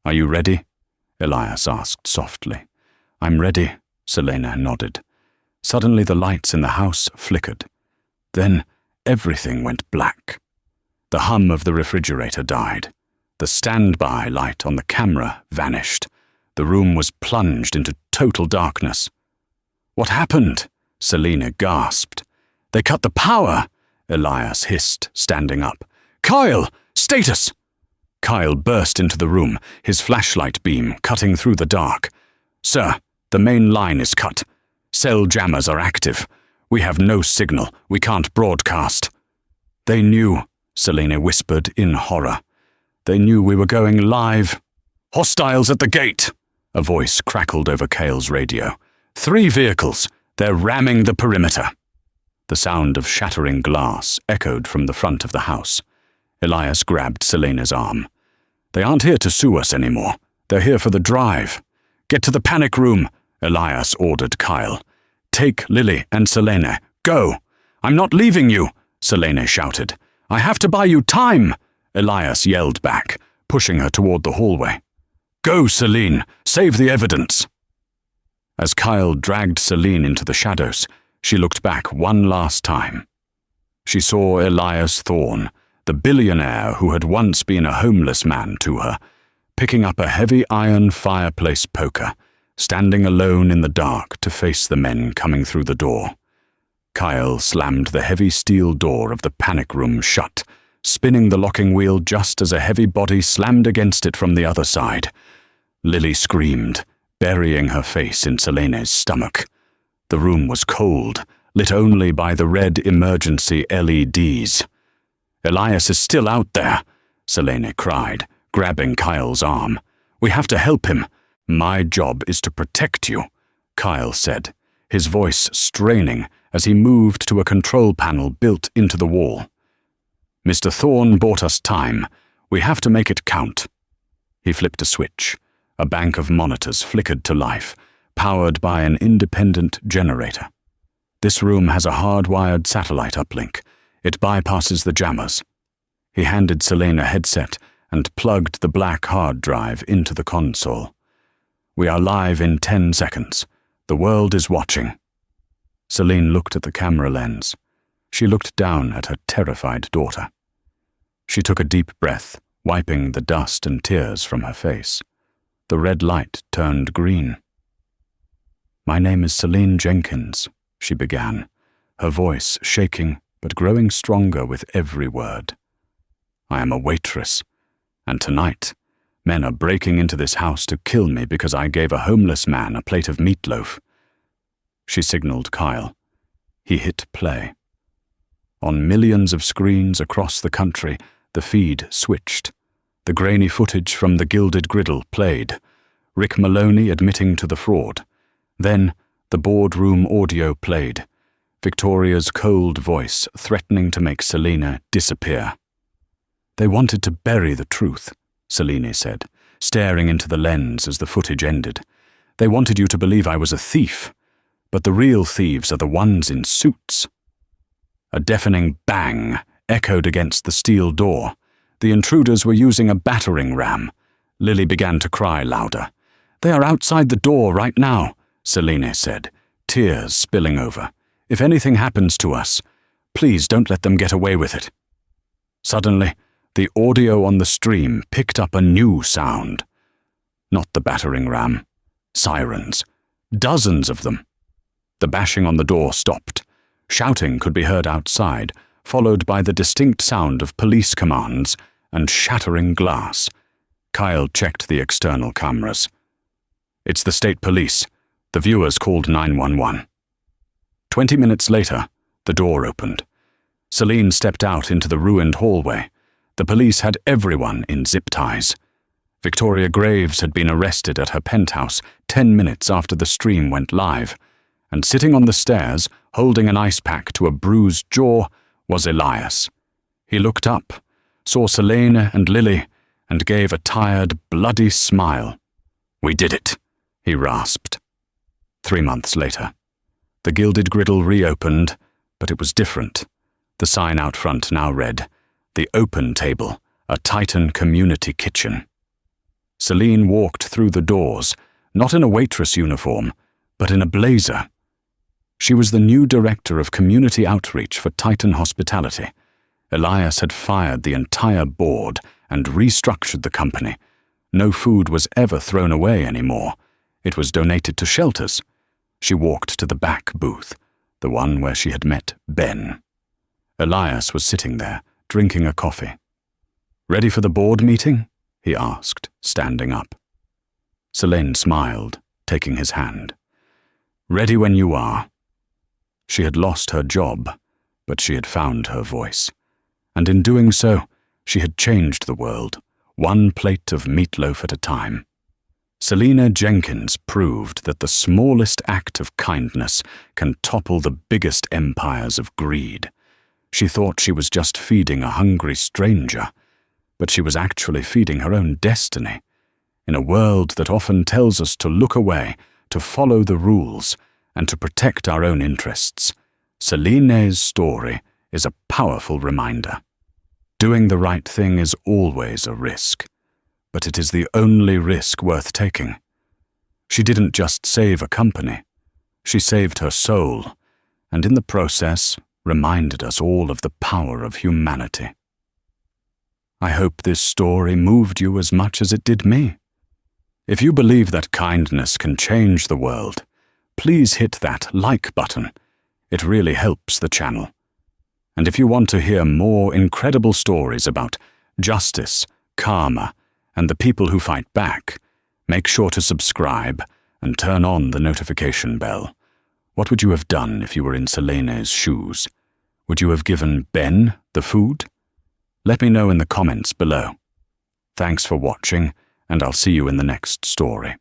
Are you ready? Elias asked softly. I'm ready, Selene nodded. Suddenly the lights in the house flickered. Then everything went black. The hum of the refrigerator died. The standby light on the camera vanished. The room was plunged into total darkness. What happened? Selene gasped. They cut the power, Elias hissed, standing up. Kyle! Status! Kyle burst into the room, his flashlight beam cutting through the dark. Sir, the main line is cut. Cell jammers are active. We have no signal. We can't broadcast. They knew, Selene whispered in horror. They knew we were going live. Hostiles at the gate, a voice crackled over Cale's radio. 3 vehicles. They're ramming the perimeter. The sound of shattering glass echoed from the front of the house. Elias grabbed Selena's arm. "They aren't here to sue us anymore. They're here for the drive." "Get to the panic room," Elias ordered Kyle. "Take Lily and Selena. Go!" "I'm not leaving you," Selena shouted. "I have to buy you time," Elias yelled back, pushing her toward the hallway. "Go, Selene. Save the evidence." As Kyle dragged Selene into the shadows, she looked back one last time. She saw Elias Thorne, the billionaire who had once been a homeless man to her, picking up a heavy iron fireplace poker, standing alone in the dark to face the men coming through the door. Kyle slammed the heavy steel door of the panic room shut, spinning the locking wheel just as a heavy body slammed against it from the other side. Lily screamed, burying her face in Selena's stomach. The room was cold, lit only by the red emergency LEDs. "Elias is still out there," Selena cried, grabbing Kyle's arm. "We have to help him." "My job is to protect you," Kyle said, his voice straining as he moved to a control panel built into the wall. "Mr. Thorne bought us time. We have to make it count." He flipped a switch. A bank of monitors flickered to life, powered by an independent generator. "This room has a hardwired satellite uplink. It bypasses the jammers." He handed Selena a headset and plugged the black hard drive into the console. "We are live in 10 seconds. The world is watching." Selene looked at the camera lens. She looked down at her terrified daughter. She took a deep breath, wiping the dust and tears from her face. The red light turned green. "My name is Selene Jenkins," she began, her voice shaking but growing stronger with every word. "I am a waitress, and tonight, men are breaking into this house to kill me because I gave a homeless man a plate of meatloaf." She signaled Kyle. He hit play. On millions of screens across the country, the feed switched. The grainy footage from the Gilded Griddle played, Rick Maloney admitting to the fraud. Then the boardroom audio played, Victoria's cold voice threatening to make Selena disappear. "They wanted to bury the truth," Selena said, staring into the lens as the footage ended. "They wanted you to believe I was a thief, but the real thieves are the ones in suits." A deafening bang echoed against the steel door. The intruders were using a battering ram. Lily began to cry louder. "They are outside the door right now," Selena said, tears spilling over. "If anything happens to us, please don't let them get away with it." Suddenly, the audio on the stream picked up a new sound. Not the battering ram. Sirens. Dozens of them. The bashing on the door stopped. Shouting could be heard outside, followed by the distinct sound of police commands and shattering glass. Kyle checked the external cameras. "It's the state police. The viewers called 911. 20 minutes later, the door opened. Selene stepped out into the ruined hallway. The police had everyone in zip ties. Victoria Graves had been arrested at her penthouse 10 minutes after the stream went live, and sitting on the stairs, holding an ice pack to a bruised jaw, was Elias. He looked up, saw Selena and Lily, and gave a tired, bloody smile. "We did it," he rasped. 3 months later. The Gilded Griddle reopened, but it was different. The sign out front now read, "The Open Table, a Titan Community Kitchen." Selene walked through the doors, not in a waitress uniform, but in a blazer. She was the new director of community outreach for Titan Hospitality. Elias had fired the entire board and restructured the company. No food was ever thrown away anymore. It was donated to shelters. She walked to the back booth, the one where she had met Ben. Elias was sitting there, drinking a coffee. "Ready for the board meeting?" he asked, standing up. Selene smiled, taking his hand. "Ready when you are." She had lost her job, but she had found her voice. And in doing so, she had changed the world, one plate of meatloaf at a time. Selena Jenkins proved that the smallest act of kindness can topple the biggest empires of greed. She thought she was just feeding a hungry stranger, but she was actually feeding her own destiny. In a world that often tells us to look away, to follow the rules, and to protect our own interests, Selena's story is a powerful reminder. Doing the right thing is always a risk, but it is the only risk worth taking. She didn't just save a company, she saved her soul, and in the process reminded us all of the power of humanity. I hope this story moved you as much as it did me. If you believe that kindness can change the world, please hit that like button. It really helps the channel. And if you want to hear more incredible stories about justice, karma, and the people who fight back, make sure to subscribe and turn on the notification bell. What would you have done if you were in Selena's shoes? Would you have given Ben the food? Let me know in the comments below. Thanks for watching, and I'll see you in the next story.